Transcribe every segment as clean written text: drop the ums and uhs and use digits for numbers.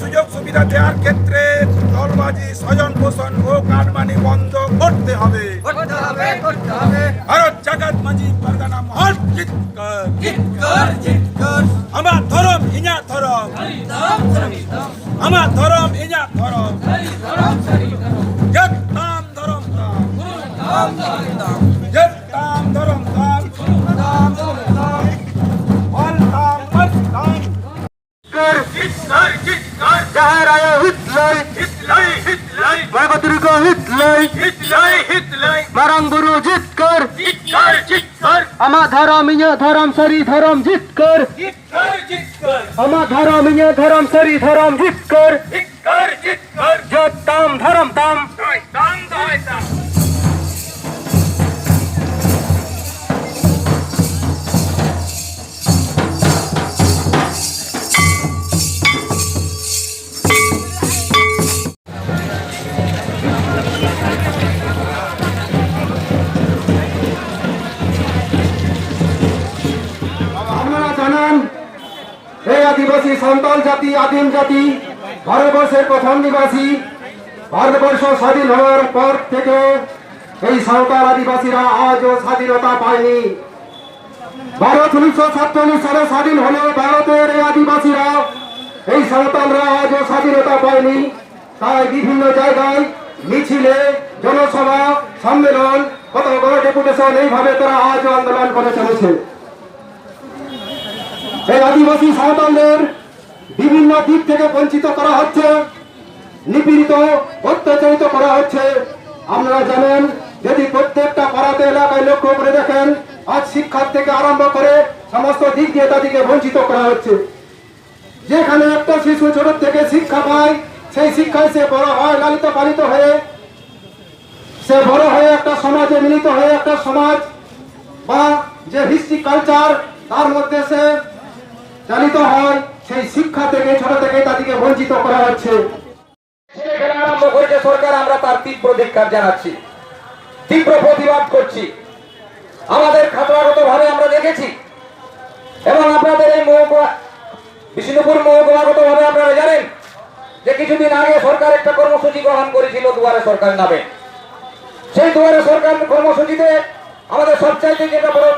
সুযোগ সুবিধা দেওয়ার ক্ষেত্রে দলবাজি, স্বজন পোষণ ও কাটমানি বন্ধ করতে হবে। ভারত জাগাত মাঝি পারগানা মহল আমার ধরম ইঞা ধরম, আমার ধরম ইঞা ধরম, তাম ধরম তাম, তাম ধরম তাম, আমার ধরম ইয়া ধরম সরি ধরম জিত কর, আমার ধরম ইয়া ধরম সরি ধরম জিত কর, তাম ধরম তাম। আদিবাসী সাঁওতাল জাতি আদিম জাতি, ভারতবর্ষের প্রথম নিবাসী। ভারতবর্ষ স্বাধীন হওয়ার পর থেকে এই সাঁওতাল আদিবাসীরা আজও স্বাধীনতা পায়নি। ভারত 1947 সালে স্বাধীন হলে ভারতের এই আদিবাসীরা, এই সাঁওতালরা আজও স্বাধীনতা পায়নি। তাই বিভিন্ন জায়গায় মিছিলে, জনসভা, সম্মেলন, কত বড় ডেপুটেশন, এইভাবে তারা আজও আন্দোলন করে চলেছে। এই আদিবাসী সাঁওতালদের বিভিন্ন দিক থেকে বঞ্চিত করা হচ্ছে, নিপীড়িত, অত্যাচারিত করা হচ্ছে। আপনারা জানেন, যদি প্রত্যেকটা পাড়াতে এলাকায় লক্ষ্য করে দেখেন, আজ শিক্ষার থেকে আরম্ভ করে সমস্ত দিক দিয়ে তাদেরকে বঞ্চিত করা হচ্ছে। যেখানে একটা শিশু ছোট থেকে শিক্ষা পায়, সেই শিক্ষায় সে বড় হয়, লালিত পালিত হয়ে সে বড় হয়ে একটা সমাজে মিলিত হয়ে একটা সমাজ বা যে হিস্ট্রি কালচার তার মধ্যে সে চালিত হয়। সেই শিক্ষা থেকে ছোট থেকে তাদেরকে বঞ্চিত করা হচ্ছে। আরম্ভ করেছে সরকার, আমরা তার তীব্র ধিক্কার জানাচ্ছি, তীব্র প্রতিবাদ করছি। আমাদের খাতড়াগত ভাবে আমরা দেখেছি এবং আপনাদের এই মহকুমা, বিষ্ণুপুর মহকুমাগত ভাবে আপনারা জানেন যে কিছুদিন আগে সরকার একটা কর্মসূচি গ্রহণ করেছিল দুয়ারে সরকার নামে। সেই দুয়ারে সরকার কর্মসূচিতে আমাদের সবচাইতে যেটা বড়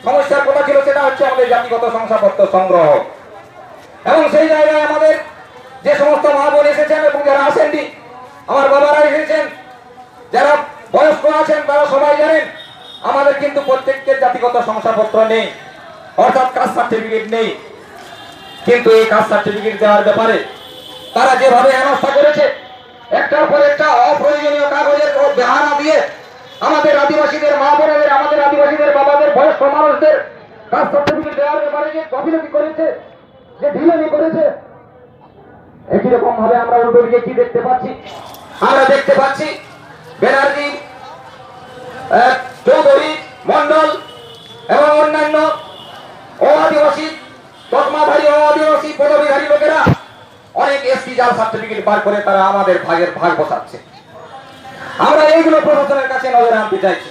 সমস্যার কথা ছিল সেটা হচ্ছে আমাদের জাতিগত শংসাপত্র সংগ্রহ। এবং সেই জায়গায় আমাদের যে সমস্ত মা বোন এসেছেন এবং যারা আসেননি, আমার বাবারা এসেছেন, যারা বয়স্ক আছেন, তারা সবাই জানেন আমাদের কিন্তু প্রত্যেকের জাতিগত শংসাপত্র নেই, অর্থাৎ কাস্ট সার্টিফিকেট নেই। কিন্তু এই কাস্ট সার্টিফিকেট দেওয়ার ব্যাপারে তারা যেভাবে হেনস্থা করেছে, একটার পর একটা অপ্রয়োজনীয় কাগজের বেহারা দিয়ে আমাদের আদিবাসীদের মা বোনেদের, আমাদের আদিবাসীদের বাবাদের, বয়স্ক মানুষদের কাস্ট সার্টিফিকেট দেওয়ার ব্যাপারে যে গাফিলতি করেছে, যে ঢিলামি করেছে, একই রকম ভাবে আমরা উল্টো দিকে কি দেখতে পাচ্ছি? আমরা দেখতে পাচ্ছি ব্যানার্জি, চৌধুরী, মন্ডল এবং অন্যান্য অআদিবাসী, তকমাধারী অআদিবাসী পদবীধারী লোকেরা অনেক এসটি জাল সার্টিফিকেট বার করে তারা আমাদের ভাগের ভাগ বসাচ্ছে। আমরা এইগুলো প্রশাসনের কাছে নজরে আনতে চাইছি।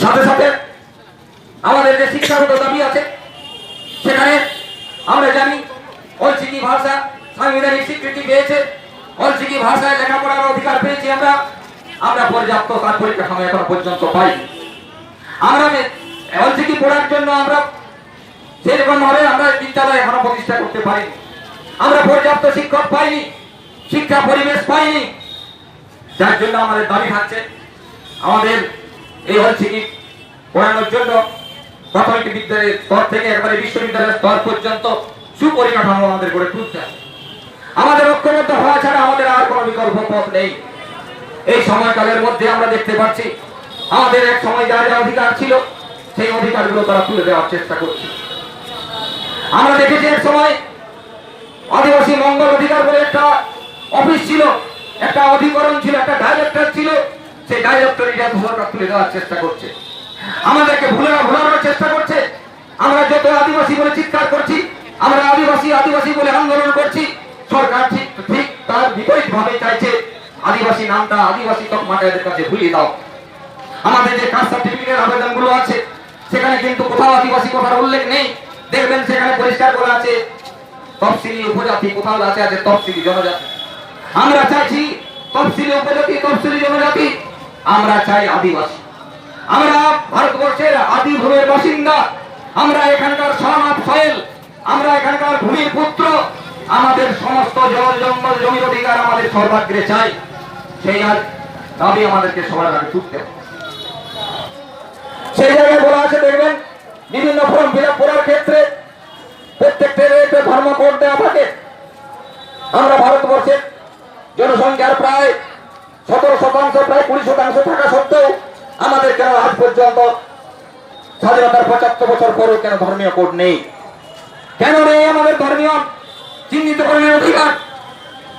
সাথে সাথে আমাদের যে শিক্ষাগত দাবি আছে, সেখানে আমরা জানি অলচিকি ভাষা সাংবিধানিক স্বীকৃতি পেয়েছে, অলচিকি ভাষায় লেখাপড়ার অধিকার পেয়েছি আমরা পর্যাপ্ত তার পরিকাঠামো এখনো পর্যন্ত পাই। আমরা অলচিকি পড়ার জন্য আমরা সেরকম ভাবে আমরা বিদ্যালয় এখনো প্রতিষ্ঠা করতে পারিনি। আমরা পর্যাপ্ত শিক্ষক পাইনি, শিক্ষা পরিবেশ পাইনি। যার জন্য আমাদের দাবি থাকছে আমাদের এই অলচিকি পড়ানোর জন্য প্রাথমিক বিদ্যালয়ের স্তর থেকে একেবারে বিশ্ববিদ্যালয়ের স্তর পর্যন্ত সুপরিকাঠামো আমাদের গড়ে তুলতে হবে। আমাদের ঐক্যবদ্ধ হওয়া ছাড়া আমাদের আর কোনো বিকল্প পথ নেই। এই সময়কালের মধ্যে আমরা দেখতে পাচ্ছি আমাদের এক সময় যা যা অধিকার ছিল সেই অধিকারগুলো তারা তুলে দেওয়ার চেষ্টা করছে। আমরা দেখেছি এক সময় আদিবাসী মঙ্গল অধিকার বলে একটা অফিস ছিল, একটা অধিকরণ ছিল, একটা ডাইরেক্টর ছিল। সেই ডাইরেক্টরিটা সরকার তুলে দেওয়ার চেষ্টা করছে, আমাদেরকে ভুলানোর চেষ্টা করছে। আমরা যত আদিবাসী বলে চিৎকার করছি, আমরা আদিবাসী আদিবাসী বলে আন্দোলন করছি, সরকার ঠিক তার বিপরীত ভাবে চাইছে আদিবাসী নামটা, আদিবাসী তকমাটা এদের কাছে ভুলিয়ে দাও। আমাদের যে কাস্ট সার্টিফিকেটের আবেদনগুলো আছে সেখানে কিন্তু কোথাও আদিবাসী কথার উল্লেখ নেই। দেখবেন সেখানে পরিষ্কার করা আছে তফসিলি উপজাতি, কোথাও আছে আছে তফসিলি জনজাতি। আমরা চাইছি তফসিলি উপজাতি, তফসিলি জনজাতি, আমরা চাই আদিবাসী। আমরা ভারতবর্ষের আদি ভূমির বাসিন্দা, আমরা এখানকার সন অফ সয়েল, আমরা এখানকার ভূমির পুত্র। আমাদের সমস্ত জল জঙ্গল জমির অধিকার আমাদের সর্বাগ্রে চাই। সেই দাবি আমাদেরকে সবার আগে তুলতে হবে। সেই জায়গায় বলা আছে, দেখবেন বিভিন্ন ফর্ম ফিল আপ করার ক্ষেত্রে প্রত্যেকটা ধর্ম কোড দেওয়া থাকে। আমরা ভারতবর্ষের জনসংখ্যার প্রায় 17%, প্রায় 20% থাকা সত্ত্বেও আমাদের কেন আজ পর্যন্ত স্বাধীনতার 75 বছর পরেও কেন ধর্মীয় কোড নেই? কেন নেই আমাদের ধর্মীয় চিহ্নিতকরণের অধিকার?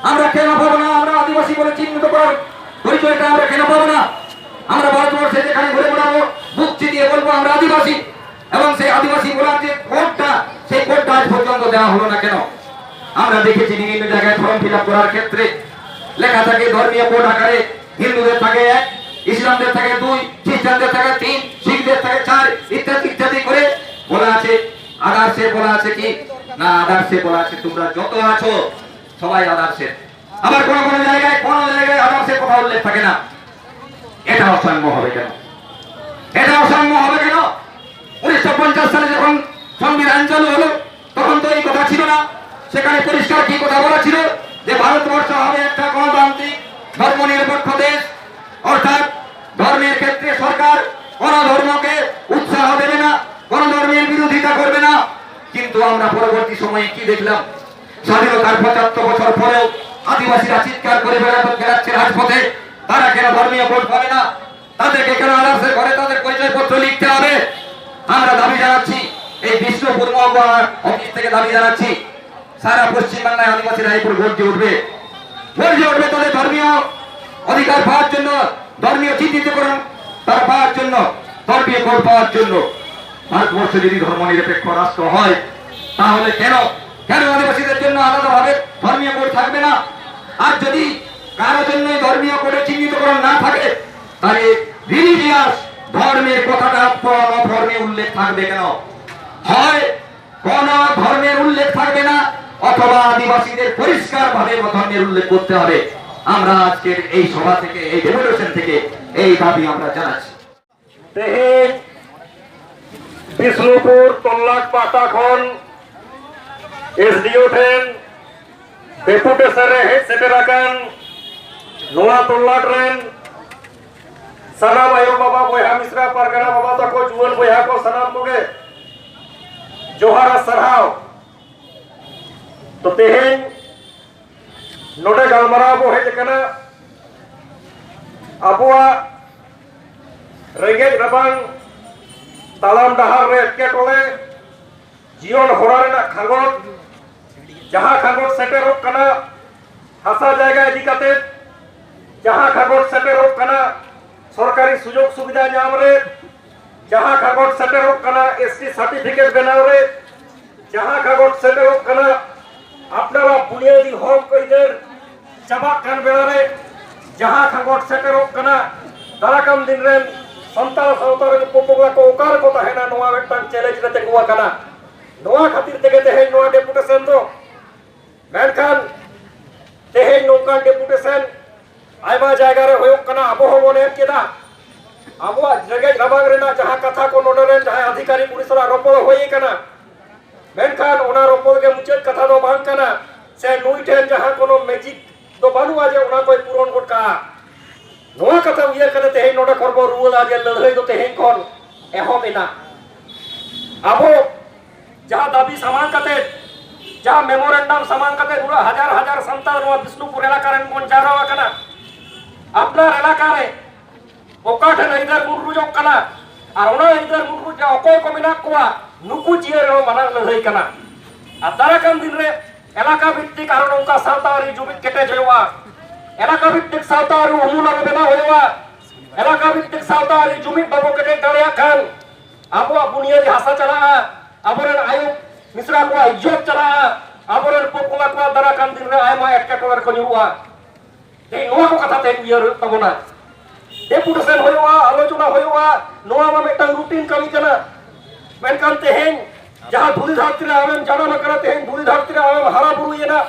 আমরা কেন পাবো না? আমরা আদিবাসী বলে চিহ্নিত করার পরিচয়টা আমরা কেন পাবো না? আমরা ভারতবর্ষে যেখানে ঘুরে বেড়াবো বুক চিতিয়ে বলবো আমরা আদিবাসী, এবং সেই আদিবাসী বলার যে কোডটা, সেই কোডটা আজ পর্যন্ত দেওয়া হলো না কেন? আমরা দেখেছি বিভিন্ন জায়গায় ফর্ম ফিল আপ করার ক্ষেত্রে লেখা থাকে ধর্মীয় কোড আকারে, হিন্দুদের থাকে 1, ইসলামদের থাকে 2, খ্রিস্টানদের থাকে 3, শিখদের থাকে 4, ইত্যাদি ইত্যাদি করে বলা আছে। আদার্সে বলা আছে কি না, আদার্সে বলা আছে তোমরা যত আছো সবাই আদার্সের। আবার কোন কোন জায়গায় আদার্সের কথা উল্লেখ থাকে না। এটা অসাম্য হবে কেন? এটা অসাম্য হবে কেন? 1950 সালে যখন সংবিধান চালু হলো তখন তো এই কথা ছিল না। সেখানে পরিষ্কার কি কথা বলা ছিল যে ভারতবর্ষ হবে একটা গণতান্ত্রিক ধর্মনিরপেক্ষ দেশ, অর্থাৎ ধর্মের ক্ষেত্রে সরকার কোন ধর্মকে উৎসাহ দেবে না, কোন ধর্মের বিরোধিতা করবে না। কিন্তু আমরা পরবর্তী সময়ে কি দেখলাম? স্বাধীনতার 75 বছর পরেও আদিবাসীরা চিৎকার করে বেড়াচ্ছে রাজপথে, তারা কেন ধর্মীয় ভোট পাবে না? তাদেরকে কেন আদার্সের ঘরে তাদের পরিচয়পত্র লিখতে হবে? আমরা দাবি জানাচ্ছি, এই বিষ্ণুপুর মহকুমা অফিস থেকে দাবি জানাচ্ছি, সারা পশ্চিমবাংলায় আদিবাসীরা এরপর গর্জে উঠবে তাদের ধর্মীয় অধিকার পাওয়ার জন্য, ধর্মীয় চিহ্নিতকরণ তারা পাওয়ার জন্য, ধর্মীয় কোড পাওয়ার জন্য। ভারতবর্ষ যদি ধর্ম নিরপেক্ষ রাষ্ট্র হয় তাহলে কেন আদিবাসীদের জন্য আলাদাভাবে ধর্মীয় কোড থাকবে না? আর যদি কারোর জন্য ধর্মীয় কোডে চিহ্নিতকরণ না থাকে, তাহলে রিলিজিয়াস ধর্মের কথাটা ধর্মে উল্লেখ থাকবে কেন? হয় কোন ধর্মের উল্লেখ থাকবে না, অথবা আদিবাসীদের পরিষ্কার ভাবে ধর্মের উল্লেখ করতে হবে। আমরা আজকের এই সভা থেকে, এই ডেপুটেশন থেকে এই দাবি আমরা জানাচ্ছি। বিষ্ণুপুর তল্লাট পাতাখন SDO ᱴᱷᱮᱱ ᱰᱮᱯᱩᱴᱮᱥᱚᱱ ᱨᱮ ᱦᱮᱡ ᱥᱮᱴᱮᱨ ᱟᱠᱟᱱ ᱱᱚᱣᱟ ᱛᱚᱞᱞᱟᱴ ᱨᱮᱱ ᱥᱟᱱᱟᱢ ᱟᱭᱳ ᱵᱟᱵᱟ ᱵᱚᱭᱦᱟ ᱢᱤᱥᱨᱟ ᱯᱟᱨᱜᱟᱱᱟ ᱵᱟᱵᱟ ᱛᱟᱠᱚ ᱡᱩᱣᱟᱹᱱ ᱵᱚᱭᱦᱟ ᱠᱚ ᱥᱟᱱᱟᱢ ᱠᱚᱜᱮ ᱡᱚᱦᱟᱨ ᱟᱨ ᱥᱟᱨᱦᱟᱣ। ᱛᱚ ᱛᱮᱦᱮᱧ ᱱᱚᱰᱮ ᱜᱟᱞᱢᱟᱨᱟᱣ ᱵᱚ ᱦᱮᱡ ᱟᱠᱟᱱᱟ ᱟᱵᱚᱣᱟᱜ ᱨᱮᱸᱜᱮᱡ ᱨᱟᱵᱟᱝ तालाम डहार रे एटकेटोले जीवन होरा रेना खांगोट जहां खांगोट सेटेरोक कना हासा जायगा इदी काते जहां खांगोट सेटेरोक कना सरकारी सुजोग सुविधा नाम रे जहां खांगोट सेटेरोक कना एसटी सर्टिफिकेट बनाव रे जहां खांगोट सेटेरोक कना आपनारा बुनियादी हक कइदेर चाबा कान बेला रे जहां खांगोट सेटेरोक कना दाराकाम दिन रे संताल सावतार पोपोगला को ओकार को तहेना नोआ मिदटांग चैलेंज रे तेगुआ कना नोआ खातिर तेगे तेहेन नोआ डेपुटेशन दो मेनखान तेहेन नोका डेपुटेशन आयमा जायगा रे होयो कना अबो होबो ने केदा अबो जगे रबाग रेना जहां कथा को नोडे रे जहां अधिकारी पुलिसरा रोपड़ होई कना मेनखान ओना रोपड़ के मुचेद कथा दो बांग कना से नुई ठेन जहां कोनो मैजिक दो बानु आजे ओना कोई पूरण गोट का नोआ कथा उयर कने तेहेन नोडे करबो रुल आजे लड़ाई दो तेहेन कोन एहोमेना अबो जहां दाबी समान कते जहां मेमोरेंडम समान कते पूरा हजार हजार संताल नोआ विष्णुपुर इलाका रे कोन जारावा कना अपना इलाका रे ओकाठे इधर मुरु जो कना और ओना इधर मुरु जा ओको को मिना कोआ नुकु जियर रो माना लड़ाई कना अदारा कम दिन रे इलाका भित्तिक कारण उनका सावतारी जुबित केटे जोवा इलाका भित्तिक सावतारी उमुला बेना होवा इलाका भित्तिक सावतारी जुमित बाबू केटे दाड़िया खान अबो बुनियादी हासा चला अबोरेन आयु मिश्रा को इज्जत चला अबोरेन पोपुला को दारा कान दिन रे आयमा एटकेटोर को जुवा ते नोआ को कथा ते उयर तबोना डेपुटेशन होयवा आलोचना होयवा नोआ मा मेटन रूटीन कमी कना मेनकान तेहेन जहाँ धूलि धरती रे आमेम जानाम करा तेहेन धूलि धरती रे आमेम हरा बुरुयेना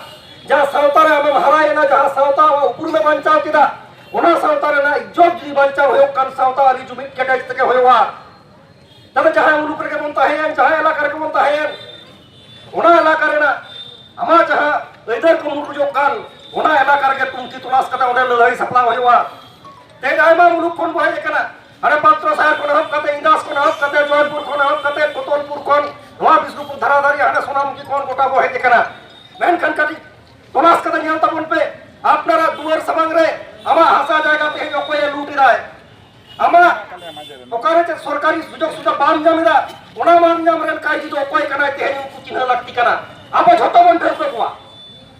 जहाँ सावता रे आमेम हरायेना जहाँ सावता उपरुमे बांचाव केदा ओना सावता रे इज्जत जुदी बांचाव होयो कान सावता आली जुमिद केटाइज तके होयोवा तबे जहाँ मुलुक रे बन ताहेन जहाँ एलाका रे बन ताहेन ओना एलाका रे आमा जहाँ इधर को मुरुजो कान ओना एलाका रे तुमकी तलाश कता ओडे लड़ाई सपला होयोवा तेज आयमा मुलुक कोन बहे कना अरे पात्र साहेब को हब कते इंदास को हब कते जयपुर को हब कते कोतलपुर कोन नवा विष्णुपुर धराधारी हने सोनामुखी कोन गोटा बहे कना मेनखान कति तलाश कते नियल तबन पे आपनारा दुआर समंग रे आमा हासा जायगा पे ओकोय लूटी दाय आमा ओकारे ते सरकारी सुजोग बाम जामिदा ओना मान जाम रेन काई तो ओकोय कना तेहन उनको चिन्ह लगती कना आबो झतो बन ढेर कोवा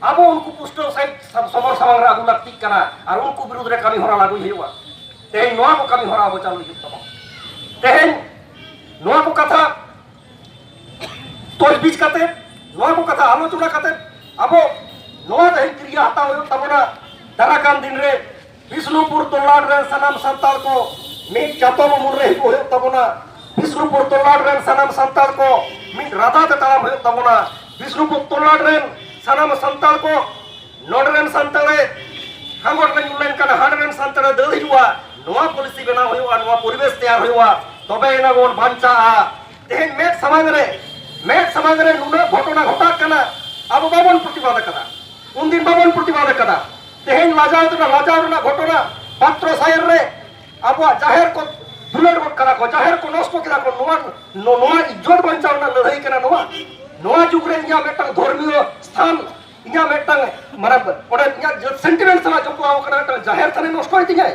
आबो उनको पुष्टो साइड समर समंग रे आगु लगती कना और उनको विरुद्ध रे कमी होरा लागु हिवा तेहन नोआ को कमी होरा आबो चालू हित तेहन नोआ को कथा तोज बीच कते नोआ को कथा आलोचना कते आबो नोआ तेहन क्रिया हता होयो तबना दाराकान दिन रे विष्णुपुर तोलाड रे सनाम संताल को मिट जातम मुर रे होयो तबना विष्णुपुर तोलाड रे सनाम संताल को मिट राधा ते ताम होयो तबना विष्णुपुर तोलाड रे सनाम संताल को नोडरेन संताले हांगोट रे नुलेन kana हाडरेन संताले दल हिवा नोआ पॉलिसी बना होयो नोआ परिवेश तैयार होयो तबे एना गोन बांचा तेहन मेट समाज रे नुना घटना घटा कना अब बाबन प्रतिवाद कदा उनदिन बाबन प्रतिवाद कदा तेहन लाजाव ना घटना पात्र सायर रे अब जाहिर को दुलट गोट करा को जाहिर को नष्ट केदा को नोआ इज्जत बांचाव ना लड़ाई कना नोआ जुग रे इया मेटंग धर्मीय स्थान इया मेटंग माने ओडे इया सेंटिमेंट सला जको आव कना जाहिर थाने नष्ट होई तिगाय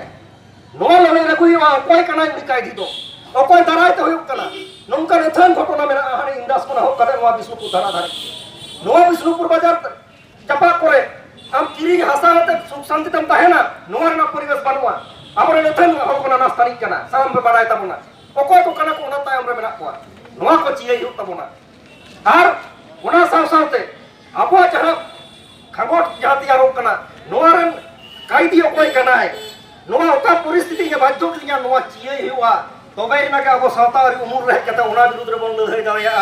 नोआ लड़ाई रे कोई कोई कना निकाय दिदो ओकोय दाराय ते होय कना नोंका नेथान घटना मेना हाने इंदास कोना हो कदे नोआ विष्णुपुर धारा धारे नोआ विष्णुपुर बाजार चपा करे हम किरी हासा होते सुख शांति तम ताहेना नोआ रे परिवेश बनवा आबरे नेथान हो कोना नास्तानी कना साम पे बाडाय तबना ओकोय को कना को ना तायम रे मेना को नोआ को चियै हो तबना आर ओना सावसावते आबो जहां खगोट जहां तैयार कना नोआ रे कायदी ओकोय कनाय नोआ ओका परिस्थिति के बाध्य किया नोआ चियै हुआ तबे इना के आबो सावता रे उमुर रे कते ओना विरुद्ध रे बन लड़ाई दाया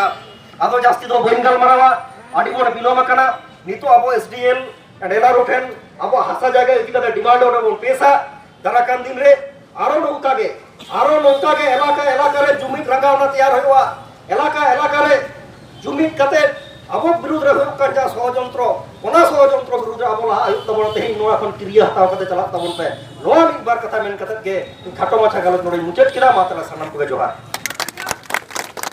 आदो जास्ती दो बंगाल मारावा आडी बोन बिलोम कना नितो आबो एसडीएल एंडेला रोठेन आबो हासा जायगा इति कते डिमांड ओने बोन पेसा दाराकान दिन रे आरो नौका के एलाका रे जुमित रंगावना तैयार होवा एलाका रे जुमित कते आबो विरुद्ध रे होय कन षड़यंत्र ओना षड़यंत्र विरुद्ध आबो ला आयुक्त तबन तेहि नोआ खन क्रिया हताव कते चला तबन पे नोआ मिद बार कथा मेन कते के खाटो माछा गलत नोडे मुचेत किला मात्रा सनम को जोहार।